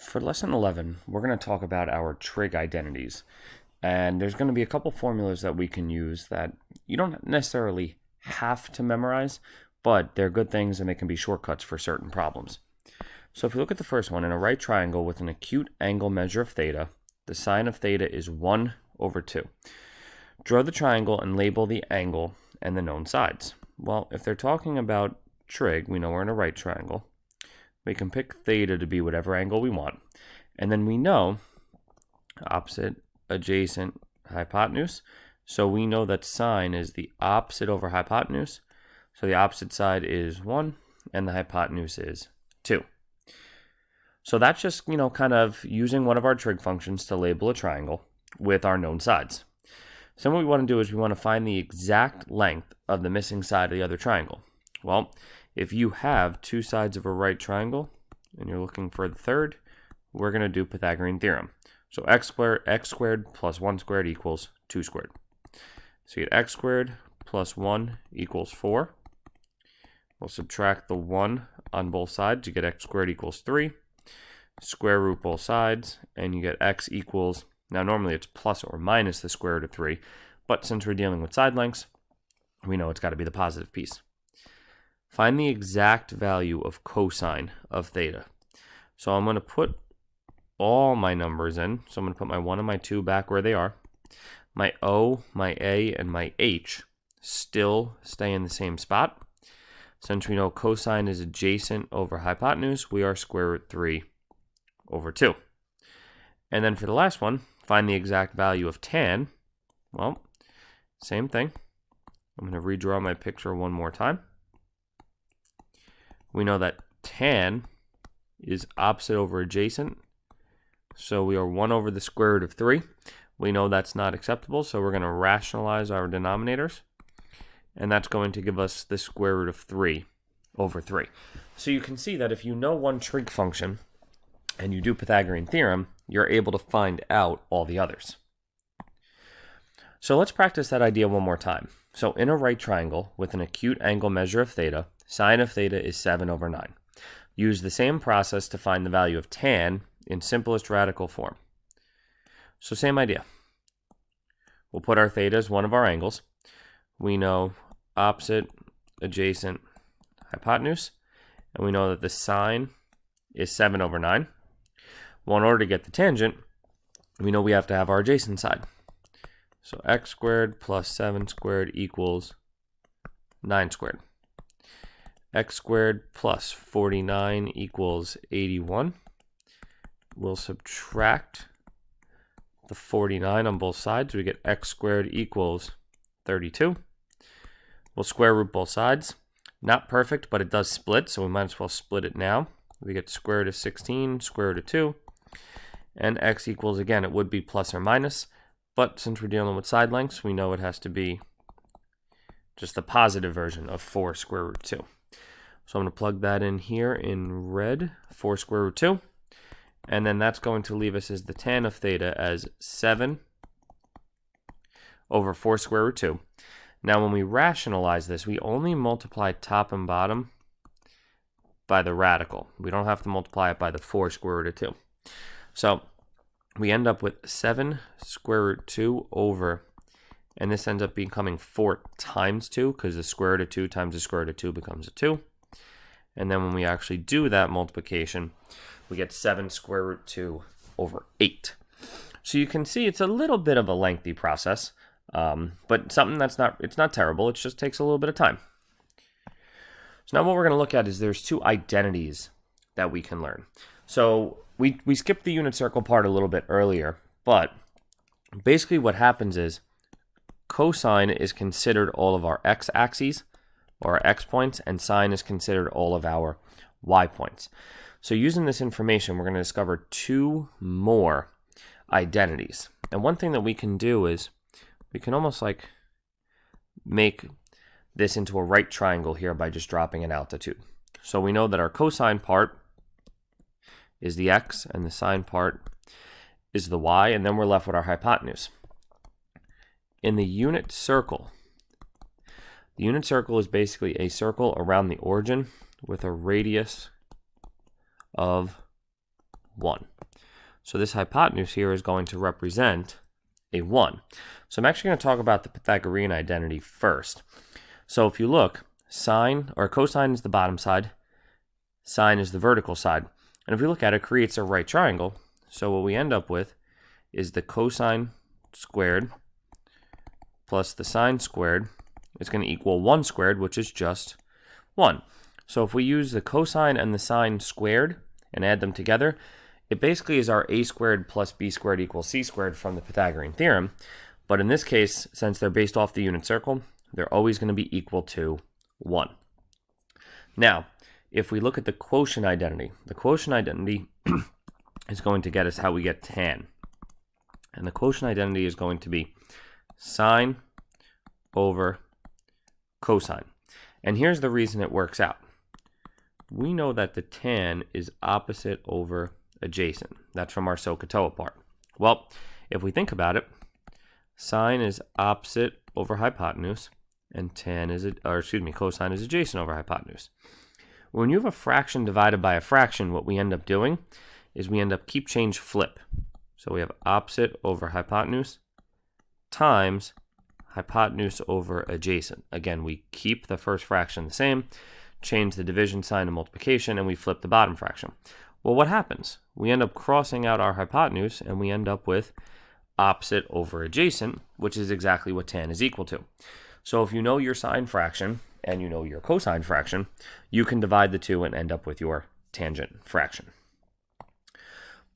For lesson 11, we're going to talk about our trig identities. And there's going to be a couple formulas that we can use that you don't necessarily have to memorize, but they're good things and they can be shortcuts for certain problems. So if you look at the first one, in a right triangle with an acute angle measure of theta, the sine of theta is 1/2. Draw the triangle and label the angle and the known sides. Well, if they're talking about trig, we know we're in a right triangle. We can pick theta to be whatever angle we want. And then we know opposite, adjacent, hypotenuse. So we know that sine is the opposite over hypotenuse. So the opposite side is 1 and the hypotenuse is 2. So that's just, kind of using one of our trig functions to label a triangle with our known sides. So what we want to do is we want to find the exact length of the missing side of the other triangle. Well, if you have two sides of a right triangle and you're looking for the third, we're going to do Pythagorean theorem. So x squared plus 1 squared equals 2 squared. So you get x squared plus 1 equals 4. We'll subtract the 1 on both sides. You get x squared equals 3. Square root both sides, and you get x equals, now normally it's plus or minus the square root of 3, but since we're dealing with side lengths, we know it's got to be the positive piece. Find the exact value of cosine of theta. So I'm going to put all my numbers in. So I'm going to put my 1 and my 2 back where they are. My O, my A, and my H still stay in the same spot. Since we know cosine is adjacent over hypotenuse, we are square root 3/2. And then for the last one, find the exact value of tan. Well, same thing. I'm going to redraw my picture one more time. We know that tan is opposite over adjacent. So we are 1 over the square root of 3. We know that's not acceptable, so we're going to rationalize our denominators. And that's going to give us the square root of 3/3. So you can see that if you know one trig function and you do Pythagorean theorem, you're able to find out all the others. So let's practice that idea one more time. So in a right triangle with an acute angle measure of theta, sine of theta is 7/9. Use the same process to find the value of tan in simplest radical form. So same idea. We'll put our theta as one of our angles. We know opposite, adjacent, hypotenuse, and we know that the sine is 7/9. Well, in order to get the tangent, we know we have to have our adjacent side. So x squared plus 7 squared equals 9 squared. X squared plus 49 equals 81. We'll subtract the 49 on both sides. We get x squared equals 32. We'll square root both sides. Not perfect, but it does split, so we might as well split it now. We get square root of 16, square root of 2, and x equals, again, it would be plus or minus, but since we're dealing with side lengths, we know it has to be just the positive version of 4 square root 2. So I'm going to plug that in here in red, 4 square root 2, and then that's going to leave us as the tan of theta as 7 over 4 square root 2. Now when we rationalize this, we only multiply top and bottom by the radical. We don't have to multiply it by the 4 square root of 2. So we end up with 7 square root 2 over, and this ends up becoming 4 times 2 because the square root of 2 times the square root of 2 becomes a 2. And then when we actually do that multiplication, we get 7 square root 2 over 8. So you can see it's a little bit of a lengthy process, but something that's it's not terrible. It just takes a little bit of time. So now what we're going to look at is there's two identities that we can learn. So we skipped the unit circle part a little bit earlier, but basically what happens is cosine is considered all of our x-axes or our x points, and sine is considered all of our y points. So using this information, we're going to discover two more identities. And one thing that we can do is we can almost like make this into a right triangle here by just dropping an altitude. So we know that our cosine part is the x and the sine part is the y, and then we're left with our hypotenuse. In the unit circle is basically a circle around the origin with a radius of 1. So this hypotenuse here is going to represent a 1. So I'm actually going to talk about the Pythagorean identity first. So if you look, sine or cosine is the bottom side, sine is the vertical side. And if we look at it, it creates a right triangle. So what we end up with is the cosine squared plus the sine squared is going to equal 1 squared, which is just 1. So if we use the cosine and the sine squared and add them together, it basically is our a squared plus b squared equals c squared from the Pythagorean theorem. But in this case, since they're based off the unit circle, they're always going to be equal to 1. Now, if we look at the quotient identity is going to get us how we get tan. And the quotient identity is going to be sine over cosine. And here's the reason it works out. We know that the tan is opposite over adjacent. That's from our SOHCAHTOA part. Well, if we think about it, sine is opposite over hypotenuse, and cosine is adjacent over hypotenuse. When you have a fraction divided by a fraction, what we end up doing is we end up keep change flip. So we have opposite over hypotenuse times hypotenuse over adjacent. Again, we keep the first fraction the same, change the division sign to multiplication, and we flip the bottom fraction. Well, what happens? We end up crossing out our hypotenuse, and we end up with opposite over adjacent, which is exactly what tan is equal to. So if you know your sine fraction and you know your cosine fraction, you can divide the two and end up with your tangent fraction.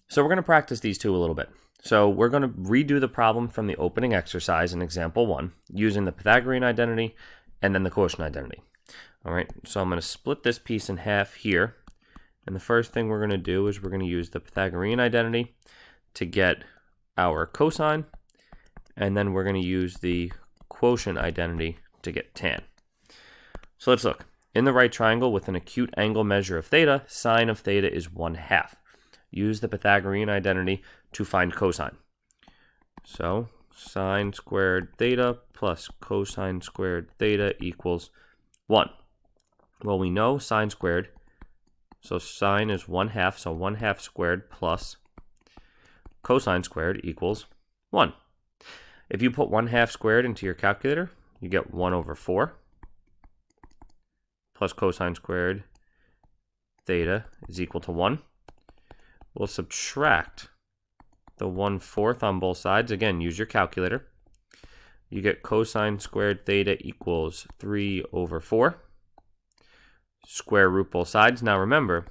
So we're going to practice these two a little bit. So we're going to redo the problem from the opening exercise in example 1 using the Pythagorean identity and then the quotient identity. All right, so I'm going to split this piece in half here. And the first thing we're going to do is we're going to use the Pythagorean identity to get our cosine, and then we're going to use the quotient identity to get tan. So let's look. In the right triangle with an acute angle measure of theta, sine of theta is 1/2. Use the Pythagorean identity to find cosine. So sine squared theta plus cosine squared theta equals 1. Well, we know sine squared, so sine is 1/2, so 1/2 squared plus cosine squared equals 1. If you put 1/2 squared into your calculator, you get 1/4 plus cosine squared theta is equal to 1. We'll subtract the 1/4 on both sides. Again, use your calculator. You get cosine squared theta equals 3/4. Square root both sides. Now remember,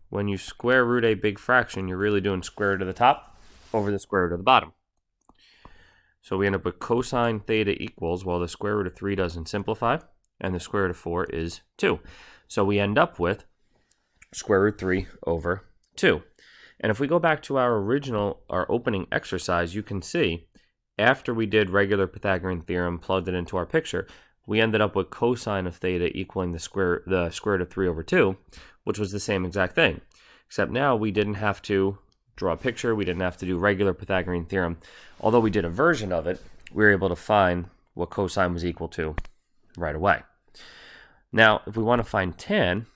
when you square root a big fraction, you're really doing square root of the top over the square root of the bottom. So we end up with cosine theta equals, well, the square root of 3 doesn't simplify, and the square root of 4 is 2. So we end up with square root 3/2. And if we go back to our opening exercise, you can see after we did regular Pythagorean theorem, plugged it into our picture, we ended up with cosine of theta equaling the square root of 3/2, which was the same exact thing. Except now we didn't have to draw a picture, we didn't have to do regular Pythagorean theorem. Although we did a version of it, we were able to find what cosine was equal to right away. Now, if we want to find tan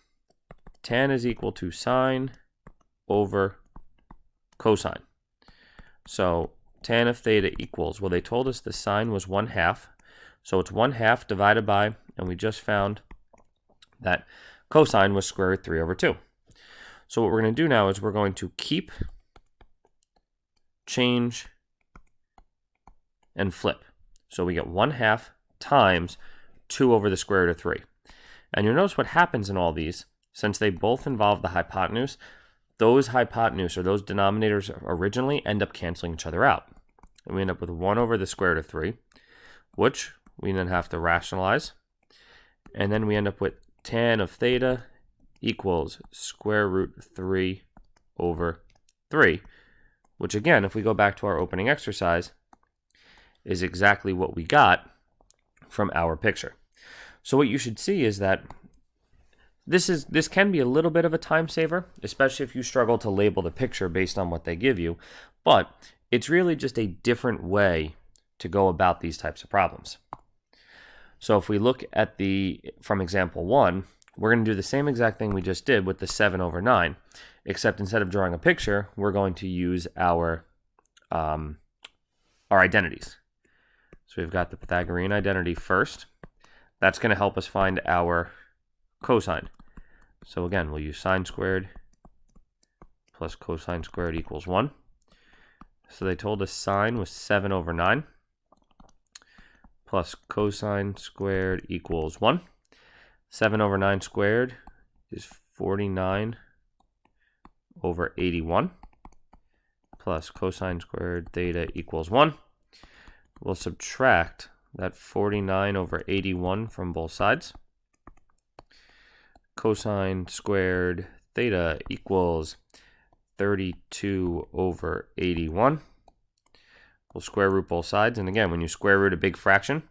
is equal to sine over cosine. So tan of theta equals, well, they told us the sine was 1/2. So it's 1/2 divided by, and we just found that cosine was square root 3/2. So what we're going to do now is we're going to keep, change, and flip. So we get 1/2 times 2 over the square root of 3. And you'll notice what happens in all these, since they both involve the hypotenuse, those hypotenuse or those denominators originally end up canceling each other out. And we end up with 1 over the square root of 3, which we then have to rationalize. And then we end up with tan of theta equals square root 3/3, which again, if we go back to our opening exercise, is exactly what we got from our picture. So what you should see is that this can be a little bit of a time saver, especially if you struggle to label the picture based on what they give you, but it's really just a different way to go about these types of problems. So if we look at from example 1, we're going to do the same exact thing we just did with the 7/9. except instead of drawing a picture, we're going to use our identities. So we've got the Pythagorean identity first. That's going to help us find our cosine. So again, we'll use sine squared plus cosine squared equals 1. So they told us sine was 7 over 9 plus cosine squared equals 1. 7 over 9 squared is 49 over 81 plus cosine squared theta equals 1. We'll subtract that 49 over 81 from both sides. Cosine squared theta equals 32 over 81. We'll square root both sides. And again, when you square root a big fraction,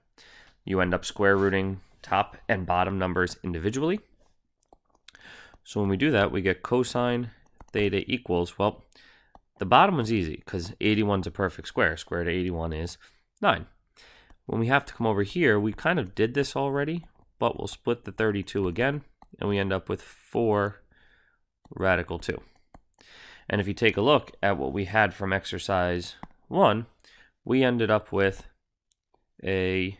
you end up square rooting top and bottom numbers individually. So when we do that, we get cosine theta equals, well, the bottom was easy because 81 is a perfect square. Square root of 81 is 9. When we have to come over here, we kind of did this already, but we'll split the 32 again, and we end up with 4 radical 2. And if you take a look at what we had from exercise 1, we ended up with a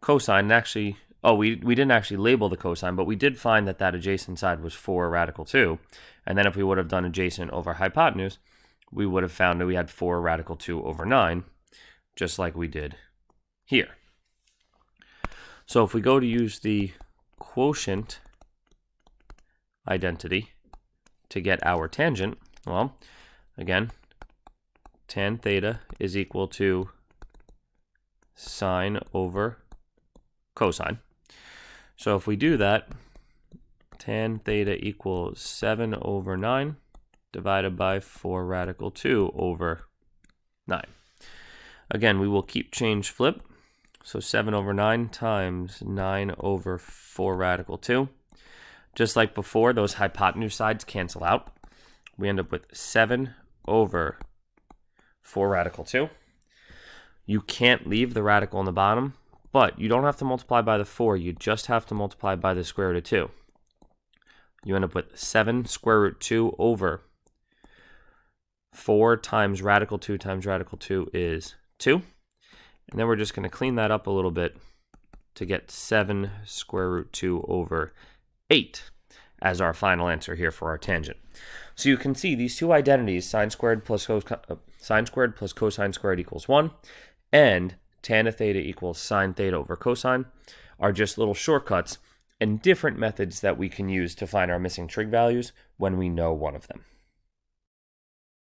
cosine. Actually, we didn't actually label the cosine, but we did find that that adjacent side was 4 radical 2. And then if we would have done adjacent over hypotenuse, we would have found that we had 4 radical 2 over 9, just like we did here. So if we go to use the quotient identity to get our tangent, well, again, tan theta is equal to sine over cosine. So if we do that, tan theta equals 7 over 9 divided by 4 radical 2 over 9. Again, we will keep change flip. So 7 over 9 times 9 over 4 radical 2. Just like before, those hypotenuse sides cancel out. We end up with 7 over 4 radical 2. You can't leave the radical on the bottom, but you don't have to multiply by the 4. You just have to multiply by the square root of 2. You end up with 7 square root 2 over 4 times radical 2 is 2. And then we're just going to clean that up a little bit to get 7 square root 2 over 8 as our final answer here for our tangent. So you can see these two identities, sine squared plus cosine squared equals 1, and tan of theta equals sine theta over cosine, are just little shortcuts and different methods that we can use to find our missing trig values when we know one of them.